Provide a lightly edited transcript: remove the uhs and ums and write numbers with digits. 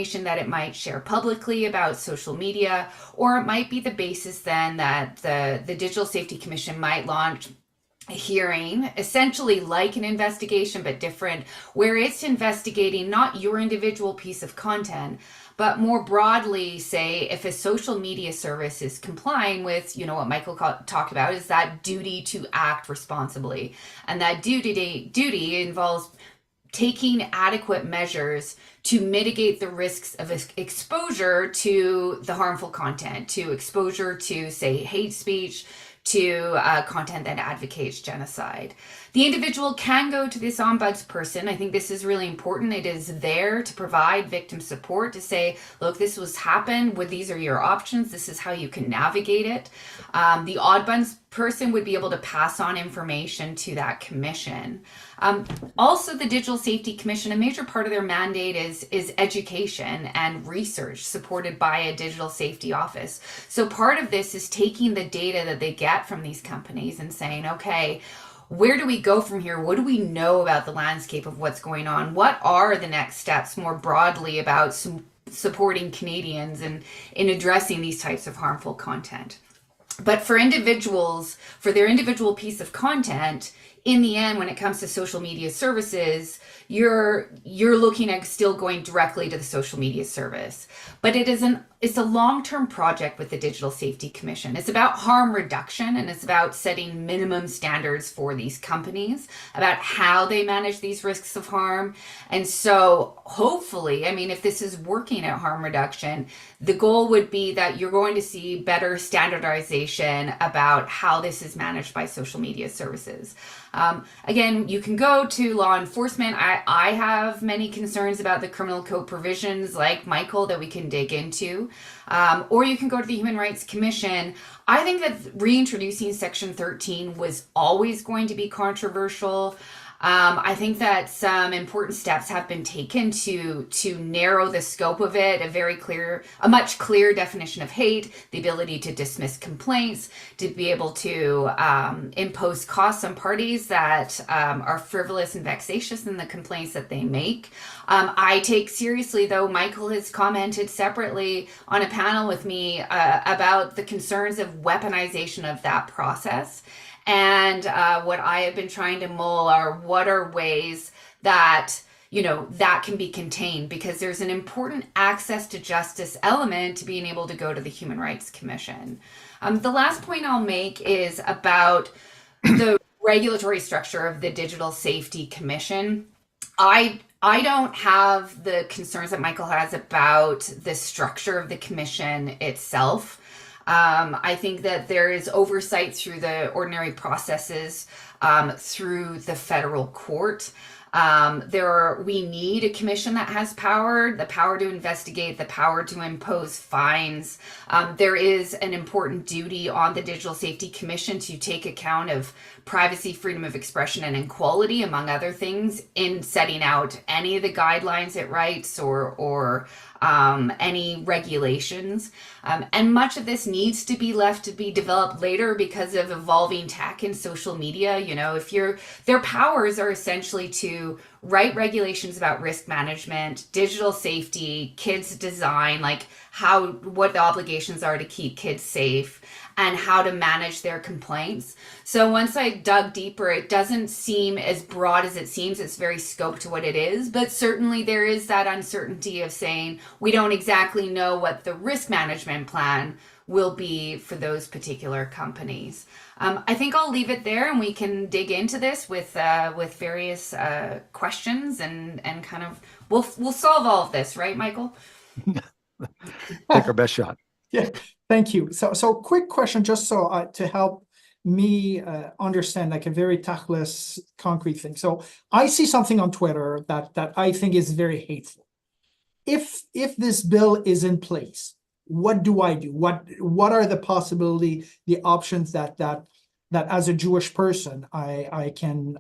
information that it might share publicly about social media, or it might be the basis then that the Digital Safety Commission might launch a hearing, essentially like an investigation but different, where it's investigating not your individual piece of content, but more broadly, say, if a social media service is complying with, what Michael talked about, is that duty to act responsibly. And that duty involves taking adequate measures to mitigate the risks of exposure to the harmful content, to exposure to, say, hate speech, to content that advocates genocide. The individual can go to this ombudsperson. I think this is really important. It is there to provide victim support, to say, look, this was happened, these are your options, this is how you can navigate it. The ombudsperson would be able to pass on information to that commission. Also, the Digital Safety Commission, a major part of their mandate is education and research supported by a digital safety office. So part of this is taking the data that they get from these companies and saying, okay, where do we go from here? What do we know about the landscape of what's going on? What are the next steps more broadly about supporting Canadians in addressing these types of harmful content? But for individuals, for their individual piece of content, in the end, when it comes to social media services, you're looking at still going directly to the social media service. But it's a long-term project with the Digital Safety Commission. It's about harm reduction, and it's about setting minimum standards for these companies about how they manage these risks of harm. And so hopefully, if this is working at harm reduction, the goal would be that you're going to see better standardization about how this is managed by social media services. Again, you can go to law enforcement. I have many concerns about the criminal code provisions, like Michael, that we can dig into. Or you can go to the Human Rights Commission. I think that reintroducing Section 13 was always going to be controversial. I think that some important steps have been taken to narrow the scope of it, a much clearer definition of hate, the ability to dismiss complaints, to be able to impose costs on parties that are frivolous and vexatious in the complaints that they make. I take seriously, though, Michael has commented separately on a panel with me about the concerns of weaponization of that process. And what I have been trying to mull are what are ways that that can be contained, because there's an important access to justice element to being able to go to the Human Rights Commission. The last point I'll make is about the regulatory structure of the Digital Safety Commission. I don't have the concerns that Michael has about the structure of the commission itself. I think that there is oversight through the ordinary processes through the federal court. We need a commission that has the power to investigate, the power to impose fines. There is an important duty on the Digital Safety Commission to take account of privacy, freedom of expression, and equality, among other things, in setting out any of the guidelines it writes or any regulations. And much of this needs to be left to be developed later because of evolving tech and social media. Their powers are essentially to write regulations about risk management, digital safety, kids design, what the obligations are to keep kids safe, and how to manage their complaints. So once I dug deeper, it doesn't seem as broad as it seems. It's very scoped to what it is, but certainly there is that uncertainty of saying we don't exactly know what the risk management plan will be for those particular companies. I think I'll leave it there, and we can dig into this with various questions and kind of we'll solve all of this, right, Michael? Take our best shot. Yeah, thank you. So quick question, just so to help me understand a very tactless, concrete thing. So I see something on Twitter that I think is very hateful. If this bill is in place, what do I do? What are the possibility, the options that as a Jewish person I can